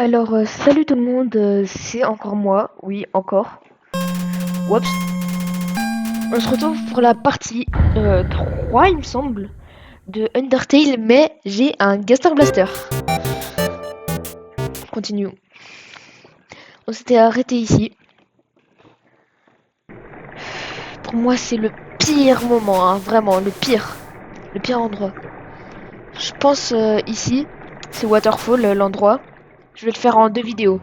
Salut tout le monde, c'est encore moi, oui, encore. Oups. On se retrouve pour la partie 3, il me semble, de Undertale, mais j'ai un Gaster Blaster. Continue. On s'était arrêté ici. Pour moi, c'est le pire moment, hein, vraiment, le pire. Le pire endroit. Je pense ici, c'est Waterfall, l'endroit. Je vais le faire en 2 vidéos.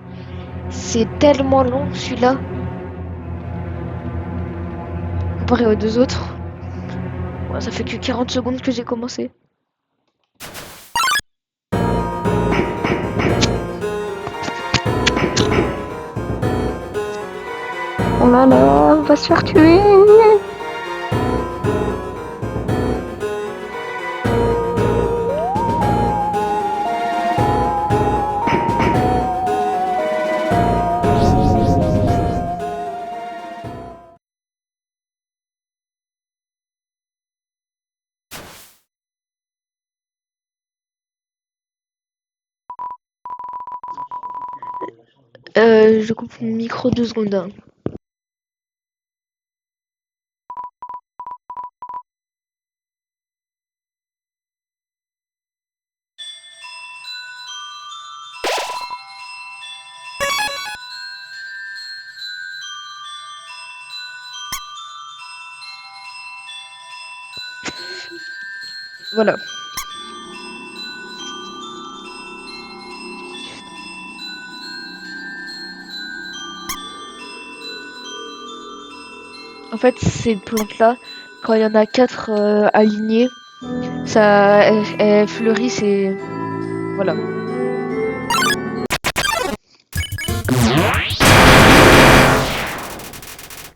C'est tellement long celui-là, comparé aux 2 autres. Ouais, ça fait que 40 secondes que j'ai commencé. Oh là là, on va se faire tuer. Je coupe mon micro 2 secondes, hein. Voilà. En fait, ces plantes-là, quand il y en a 4 alignées, elles fleurissent et voilà.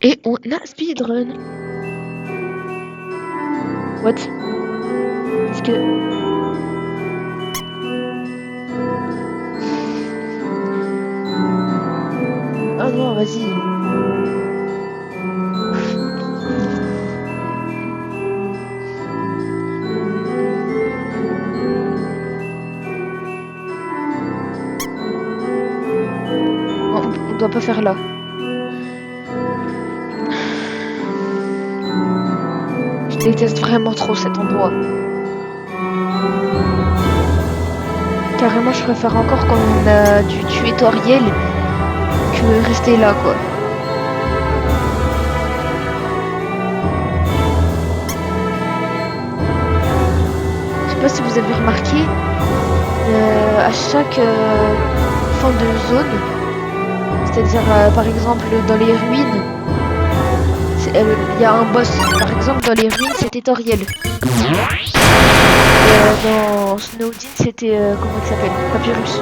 Et on a speedrun. What? Est-ce que... Ah non, vas-y. On doit pas faire là. Je déteste vraiment trop cet endroit. Carrément, je préfère encore quand on a du tutoriel que rester là, quoi. Je sais pas si vous avez remarqué, à chaque fin de zone, c'est-à-dire par exemple dans les ruines, il y a un boss. Par exemple dans les ruines c'était Toriel. Dans Snowdin c'était comment il s'appelle, Papyrus.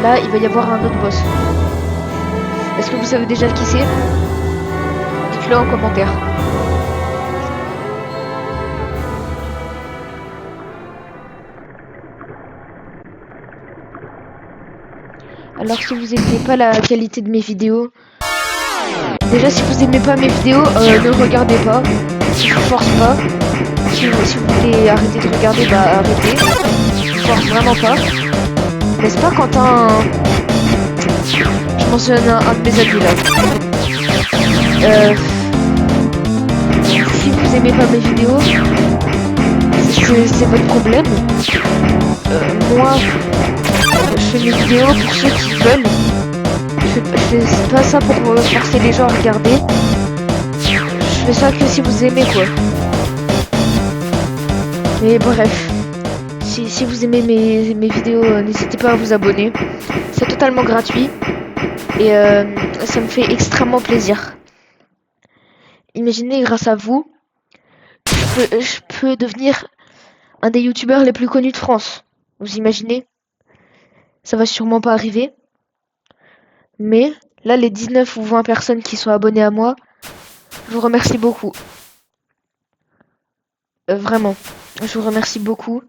Là il va y avoir un autre boss. Est-ce que vous savez déjà qui c'est? Dites-le en commentaire. Alors si vous aimez pas la qualité de mes vidéos, déjà si vous aimez pas mes vidéos, ne regardez pas. Je vous force pas. Si vous voulez arrêter de regarder, bah arrêtez. Je vous force vraiment pas. N'est-ce pas Quentin? Je mentionne un de mes amis là. Si vous aimez pas mes vidéos, c'est votre problème. Moi, je fais mes vidéos pour ceux qui veulent. Je fais pas ça pour forcer les gens à regarder. Je fais ça que si vous aimez quoi. Mais bref, si vous aimez mes vidéos, n'hésitez pas à vous abonner. C'est totalement gratuit. Et ça me fait extrêmement plaisir. Imaginez, grâce à vous, je peux devenir un des youtubeurs les plus connus de France. Vous imaginez? Ça va sûrement pas arriver. Mais là, les 19 ou 20 personnes qui sont abonnées à moi, je vous remercie beaucoup. Vraiment, je vous remercie beaucoup.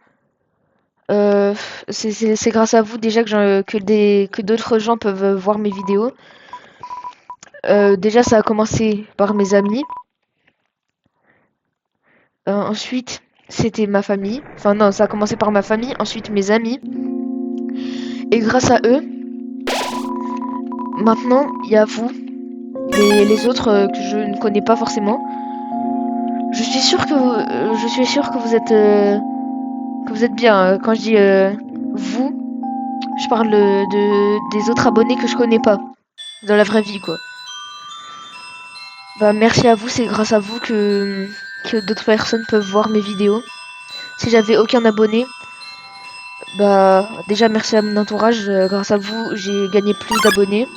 C'est grâce à vous déjà que d'autres gens peuvent voir mes vidéos. Déjà, ça a commencé par mes amis. Ensuite, c'était ma famille. Enfin non, ça a commencé par ma famille, ensuite mes amis. Et grâce à eux, maintenant, il y a vous, les autres que je ne connais pas forcément. Je suis sûr que vous êtes bien. Quand je dis vous, je parle des autres abonnés que je connais pas dans la vraie vie, quoi. Bah merci à vous, c'est grâce à vous que d'autres personnes peuvent voir mes vidéos. Si j'avais aucun abonné, bah déjà merci à mon entourage, grâce à vous j'ai gagné plus d'abonnés.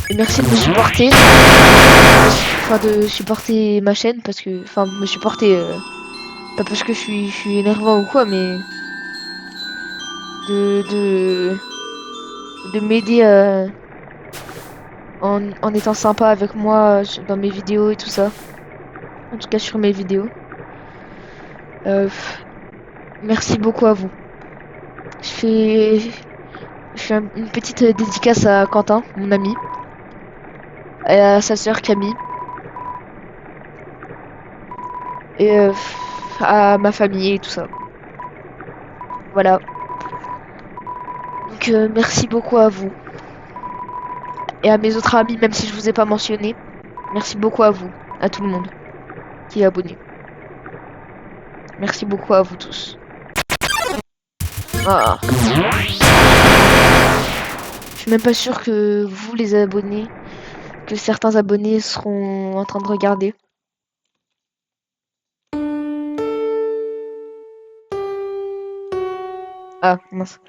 Et merci de me supporter, enfin de supporter ma chaîne parce que, enfin me supporter, pas parce que je suis énervant ou quoi, mais de de, de m'aider en étant sympa avec moi dans mes vidéos et tout ça. En tout cas sur mes vidéos. Euh, Merci beaucoup à vous. Je fais, je fais une petite dédicace à Quentin, mon ami, et à sa sœur Camille, et à ma famille et tout ça. Voilà. Donc merci beaucoup à vous. Et à mes autres amis, même si je vous ai pas mentionné. Merci beaucoup à vous, à tout le monde qui est abonné. Merci beaucoup à vous tous. Ah. Je suis même pas sûr que vous, les abonnés, que certains abonnés seront en train de regarder. Ah, mince.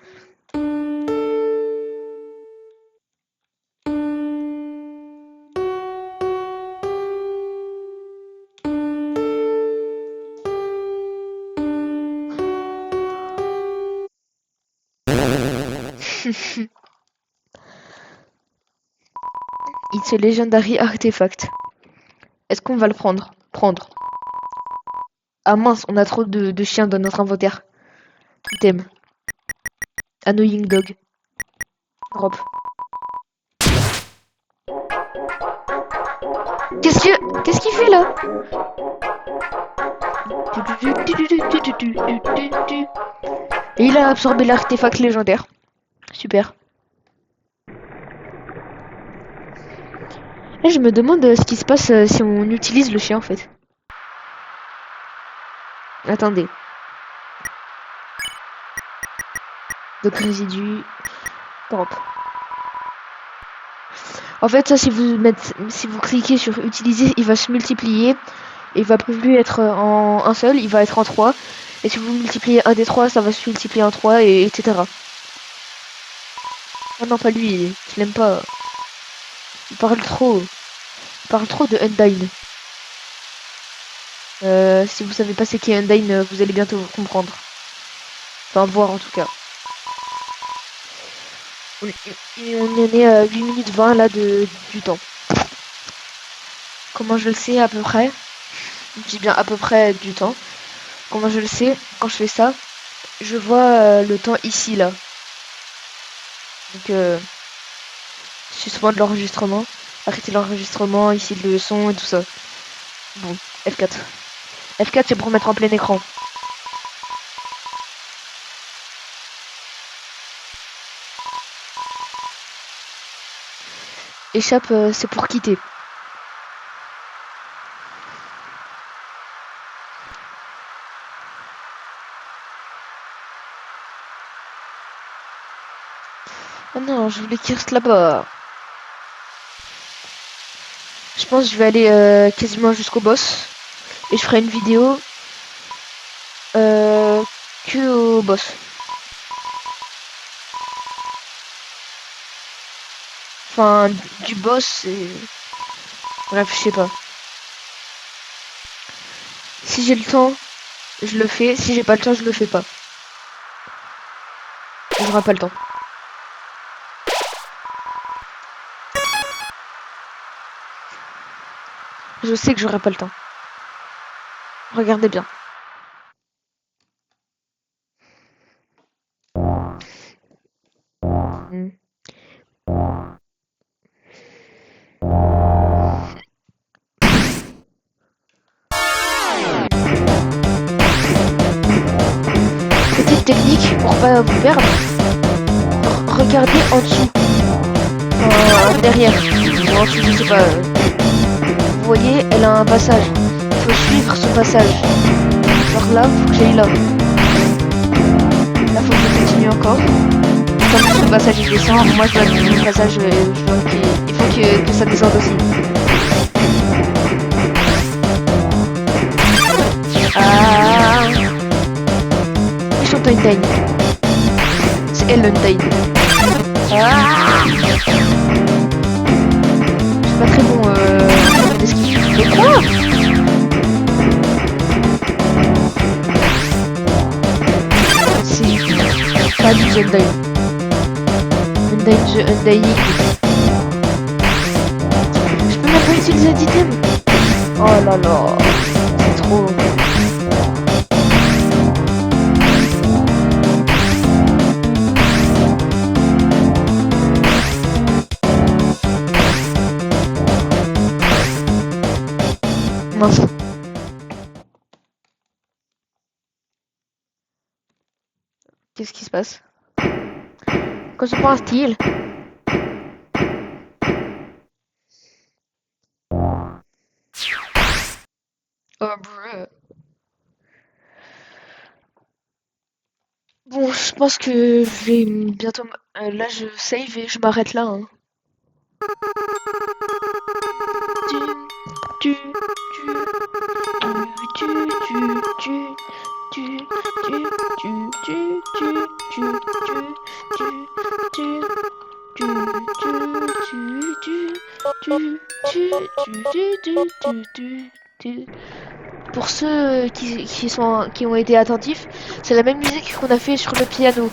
It's a legendary artifact. Est-ce qu'on va le prendre? Prendre. Ah mince, on a trop de chiens dans notre inventaire. Item. Annoying dog. Drop. Qu'est-ce qu'il fait là? Et il a absorbé l'artefact légendaire. Super. Et je me demande ce qui se passe si on utilise le chien en fait. Attendez. Donc résidu. Drop. En fait, ça, si vous cliquez sur utiliser, il va se multiplier. Et il va plus être en un seul, il va être en 3. Et si vous multipliez un des 3, ça va se multiplier en 3, et etc. Oh non, pas lui, je l'aime pas. Il parle trop. Il parle trop de Undyne. Si vous savez pas c'est qui est Undyne, vous allez bientôt comprendre. Enfin, voir en tout cas. On en est à 8 minutes 20 là du temps. Comment je le sais à peu près? Je dis bien à peu près du temps. Comment je le sais? Quand je fais ça, je vois le temps ici là. Donc suspendre l'enregistrement. Arrêter l'enregistrement, ici le son et tout ça. Bon, F4. F4 c'est pour mettre en plein écran. Échappe c'est pour quitter. Oh non, je voulais qu'il reste là-bas. Je pense que je vais aller quasiment jusqu'au boss. Et je ferai une vidéo que au boss. Enfin, du boss et... Bref, je sais pas. Si j'ai le temps, je le fais. Si j'ai pas le temps, je le fais pas. J'aurai pas le temps. Je sais que j'aurai pas le temps. Regardez bien. Hmm. Petite technique pour pas vous perdre. regardez en dessous. Derrière. Ou en dessous, je sais pas. Vous voyez, elle a un passage. Il faut suivre son passage. Genre là, faut que j'aille là. Là, faut que je continue encore. Comme son passage il descend, moi je dois continuer le passage. Il faut que ça descende aussi. Ah. Ils sont Undyne. C'est elle Undyne. Ah. C'est pas très bon d'esquive. Mais quoi? C'est pas du Undyne. Undyne the Undying. Je peux même pas utiliser d'item. Oh là là. C'est trop. Mince. Qu'est-ce qui se passe? Quand se passe-t-il? Oh bruh. Bon, je pense que je vais bientôt... là, je save et je m'arrête là. Hein. Pour ceux qui ont été attentifs, c'est la même musique qu'on a fait sur le piano.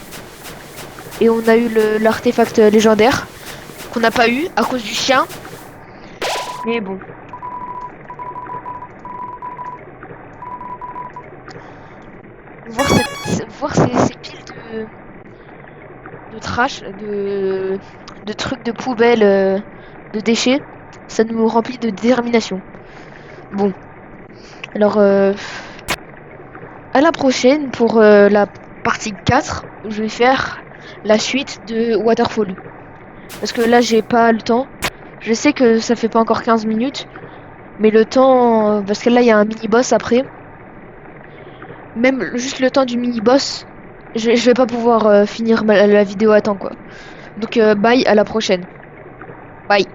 Et on a eu l'artefact légendaire qu'on n'a pas eu à cause du chien. Mais bon. Voir ces piles de trash, de trucs de poubelle, de déchets, ça nous remplit de détermination. Bon. Alors, à la prochaine pour la partie 4, où je vais faire la suite de Waterfall. Parce que là, j'ai pas le temps. Je sais que ça fait pas encore 15 minutes. Mais le temps... parce que là, il y a un mini-boss après. Même juste le temps du mini-boss, je vais pas pouvoir finir la vidéo à temps, quoi. Donc, bye, à la prochaine. Bye.